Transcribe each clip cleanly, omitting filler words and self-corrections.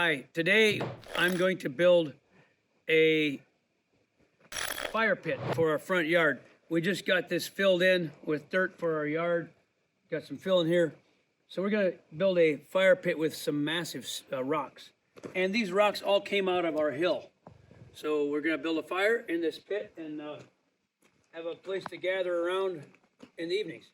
Hi, today I'm going to build a fire pit for our front yard. We just got this filled in with dirt for our yard. Got some fill in here. So we're gonna build a fire pit with some massive rocks. And these rocks all came out of our hill. So we're gonna build a fire in this pit and have a place to gather around in the evenings.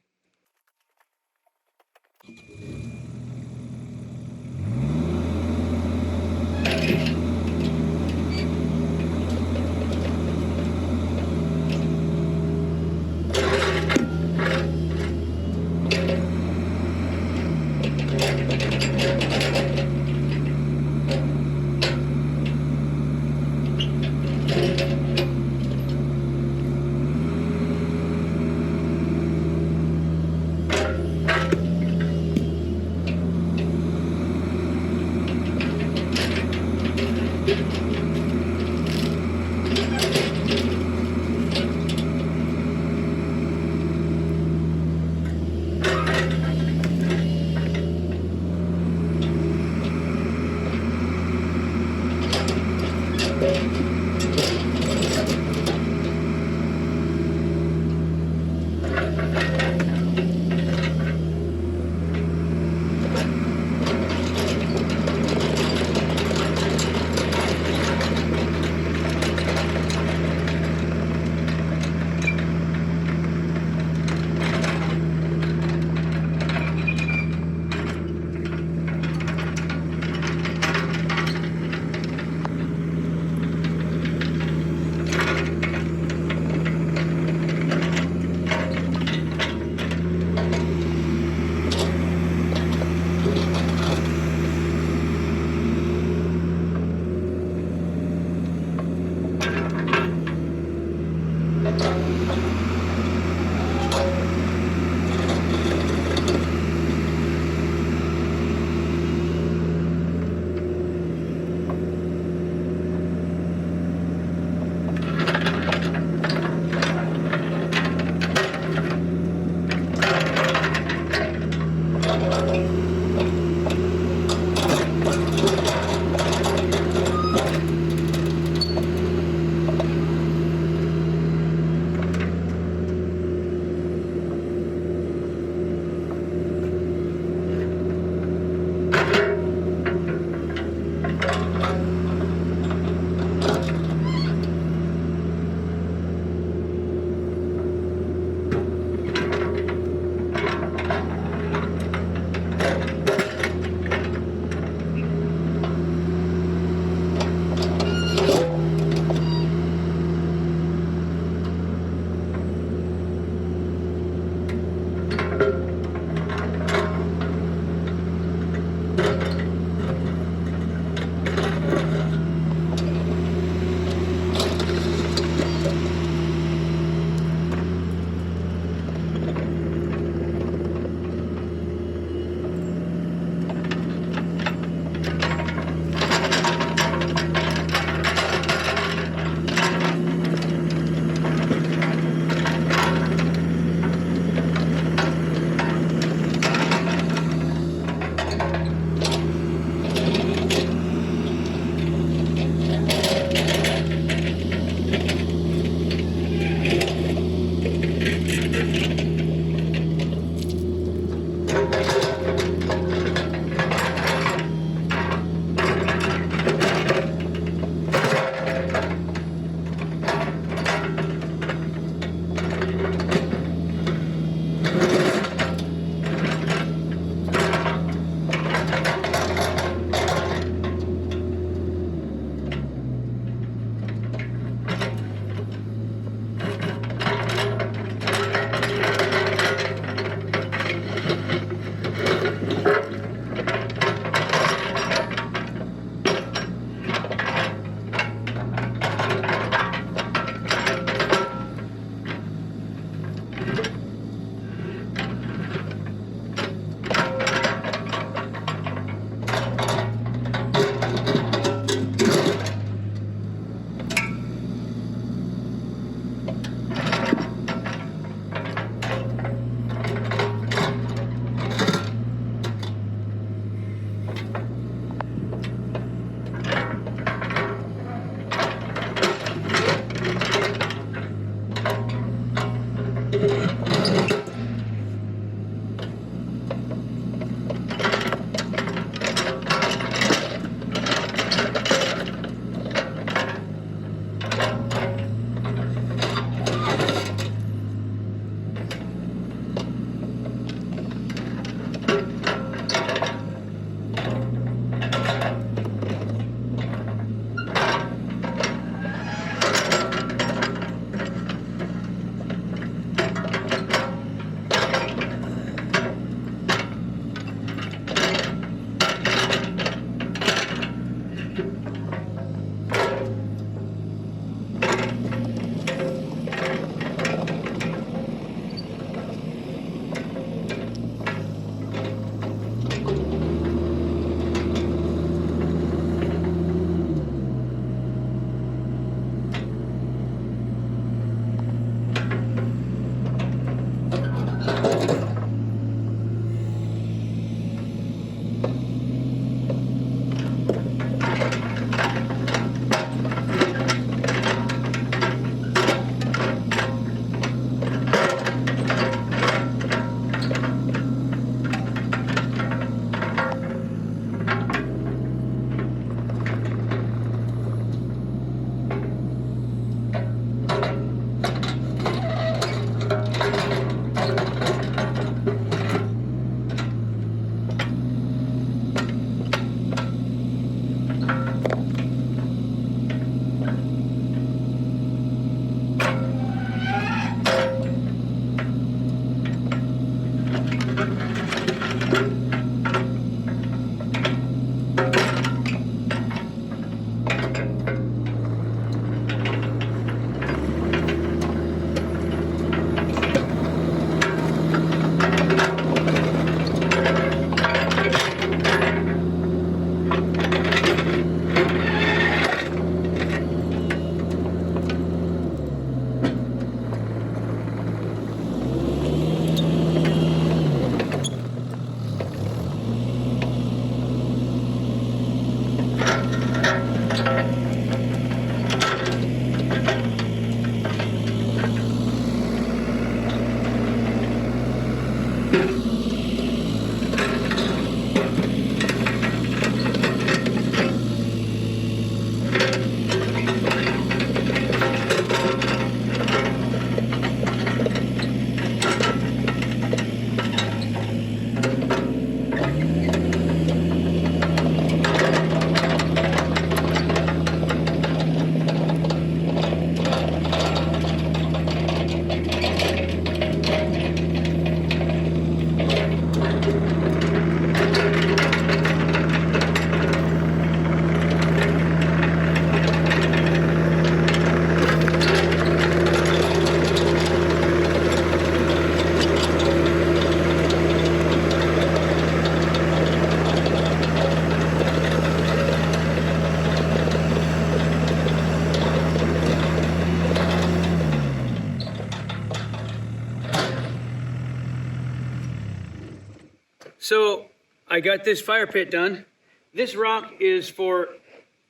So I got this fire pit done. This rock is for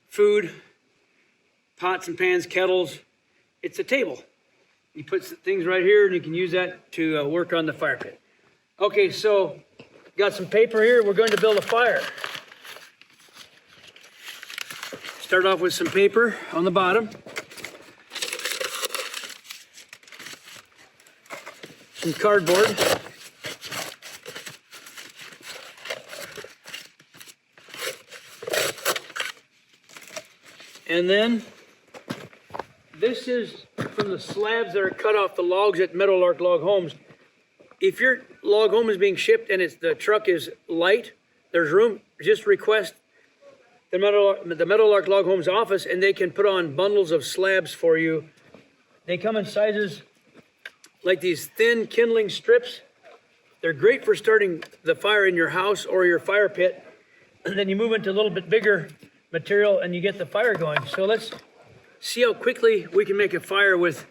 food, pots and pans, kettles. It's a table. You put things right here and you can use that to work on the fire pit. Okay, so got some paper here. We're going to build a fire. Start off with some paper on the bottom. Some cardboard. And then this is from the slabs that are cut off the logs at Meadowlark Log Homes. If your log home is being shipped and the truck is light, there's room, just request the Meadowlark Log Homes office and they can put on bundles of slabs for you. They come in sizes like these thin kindling strips. They're great for starting the fire in your house or your fire pit. And then you move into a little bit bigger material and you get the fire going. So let's see how quickly we can make a fire with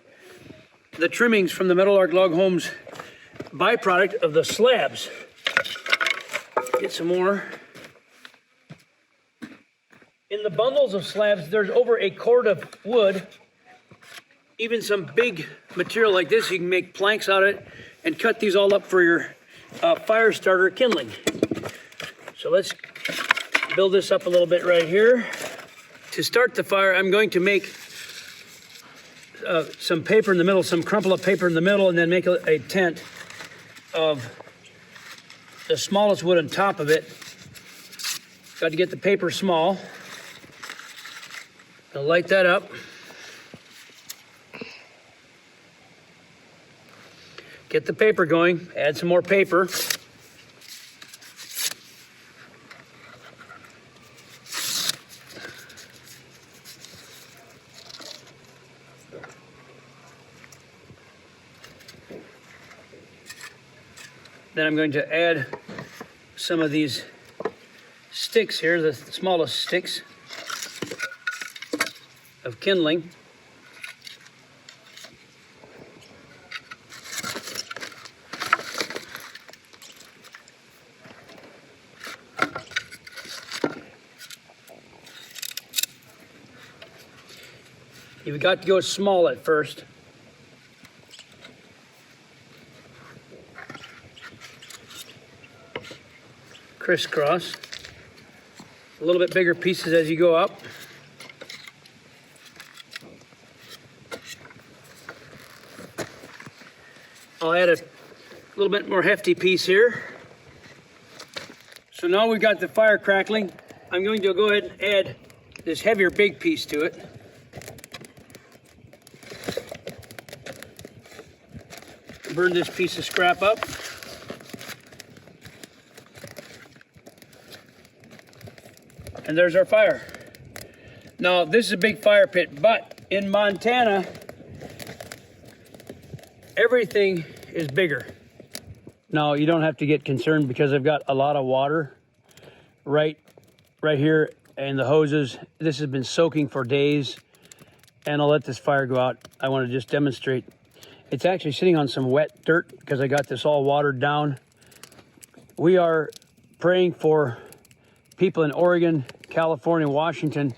the trimmings from the Meadowlark Log Homes byproduct of the slabs. Get some more. In the bundles of slabs, there's over a cord of wood. Even some big material like this, you can make planks out of it and cut these all up for your fire starter kindling. So let's build this up a little bit right here. To start the fire, I'm going to make some paper in the middle, some crumple up paper in the middle, and then make a tent of the smallest wood on top of it. Got to get the paper small. I'll light that up. Get the paper going, add some more paper. Then I'm going to add some of these sticks here, the smallest sticks of kindling. You've got to go small at first. Crisscross. A little bit bigger pieces as you go up. I'll add a little bit more hefty piece here. So now we've got the fire crackling. I'm going to go ahead and add this heavier big piece to it. Burn this piece of scrap up. And there's our fire. Now, this is a big fire pit, but in Montana, everything is bigger. Now, you don't have to get concerned because I've got a lot of water right here and the hoses. This has been soaking for days, and I'll let this fire go out. I want to just demonstrate. It's actually sitting on some wet dirt because I got this all watered down. We are praying for people in Oregon, California, Washington,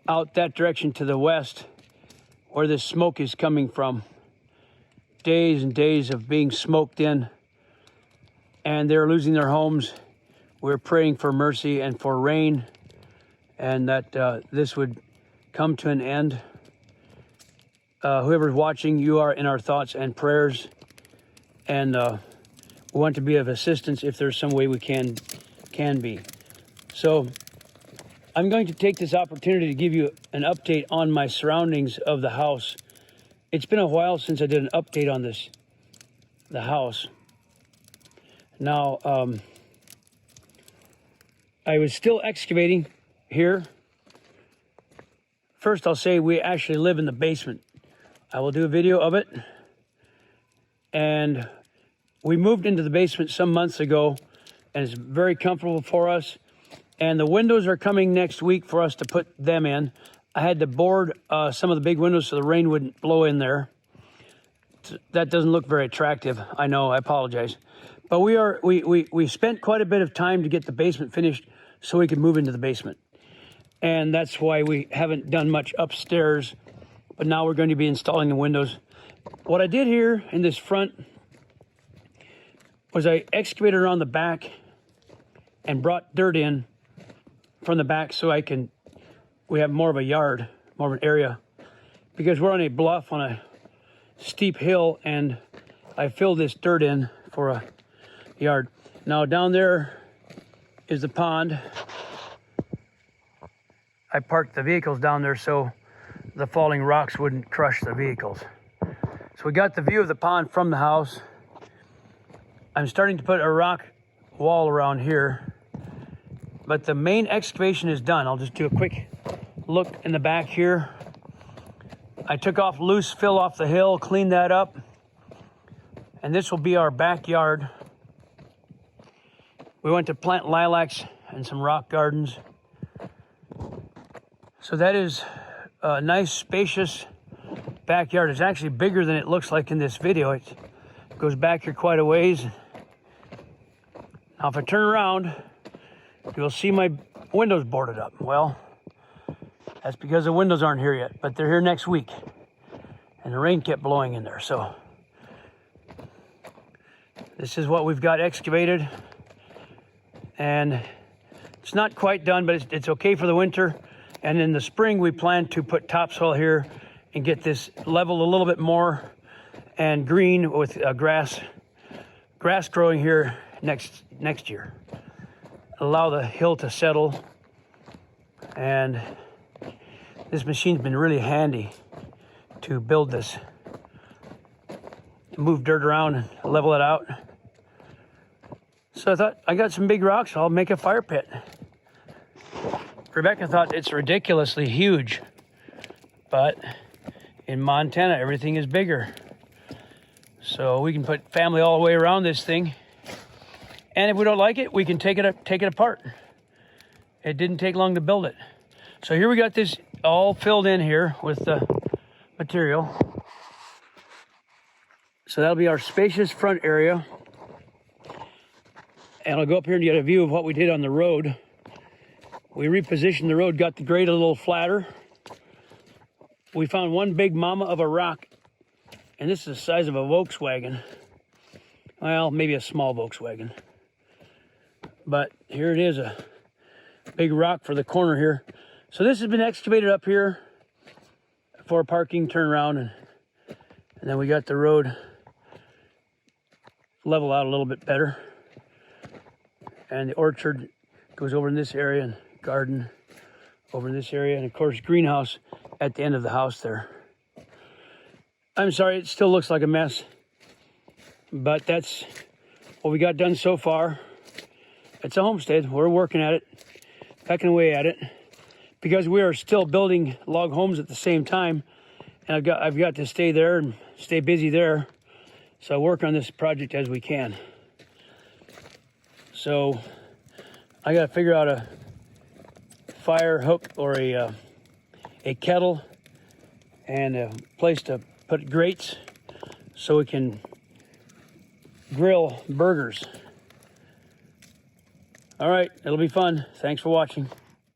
out that direction to the west where this smoke is coming from. Days and days of being smoked in, and they're losing their homes. We're praying for mercy and for rain, and that this would come to an end. Whoever's watching, you are in our thoughts and prayers, and we want to be of assistance if there's some way we can be. So I'm going to take this opportunity to give you an update on my surroundings of the house. It's been a while since I did an update on the house. Now, I was still excavating here. First, I'll say we actually live in the basement. I will do a video of it. And we moved into the basement some months ago, and it's very comfortable for us. And the windows are coming next week for us to put them in. I had to board some of the big windows so the rain wouldn't blow in there. That doesn't look very attractive. I know, I apologize. But we spent quite a bit of time to get the basement finished so we could move into the basement. And that's why we haven't done much upstairs, but now we're going to be installing the windows. What I did here in this front was I excavated around the back and brought dirt in from the back so we have more of a yard, more of an area, because we're on a bluff on a steep hill, and I filled this dirt in for a yard. Now down there is the pond. I parked the vehicles down there so the falling rocks wouldn't crush the vehicles. So we got the view of the pond from the house. I'm starting to put a rock wall around here, but the main excavation is done. I'll just do a quick look in the back here. I took off loose fill off the hill, cleaned that up, and this will be our backyard. We went to plant lilacs and some rock gardens. So that is a nice, spacious backyard. It's actually bigger than it looks like in this video. It goes back here quite a ways. Now, if I turn around, you'll see my windows boarded up. Well, that's because the windows aren't here yet, but they're here next week. And the rain kept blowing in there, so. This is what we've got excavated. And it's not quite done, but it's okay for the winter. And in the spring, we plan to put topsoil here and get this leveled a little bit more and green with grass growing here next year. Allow the hill to settle. And this machine's been really handy to build this. Move dirt around and level it out. So I thought, I got some big rocks, I'll make a fire pit. Rebecca thought it's ridiculously huge, but in Montana, everything is bigger. So we can put family all the way around this thing. And if we don't like it, we can take it apart. It didn't take long to build it. So here we got this all filled in here with the material. So that'll be our spacious front area. And I'll go up here and get a view of what we did on the road. We repositioned the road, got the grade a little flatter. We found one big mama of a rock, and this is the size of a Volkswagen. Well, maybe a small Volkswagen. But here it is, a big rock for the corner here. So this has been excavated up here for parking, turnaround, and then we got the road level out a little bit better. And the orchard goes over in this area, and garden over in this area, and of course greenhouse at the end of the house there. I'm sorry, it still looks like a mess, but that's what we got done so far. It's a homestead. We're working at it, pecking away at it, because we are still building log homes at the same time, and I've got to stay there and stay busy there, so I work on this project as we can. So I got to figure out a fire hook or a kettle and a place to put grates so we can grill burgers. All right, it'll be fun. Thanks for watching.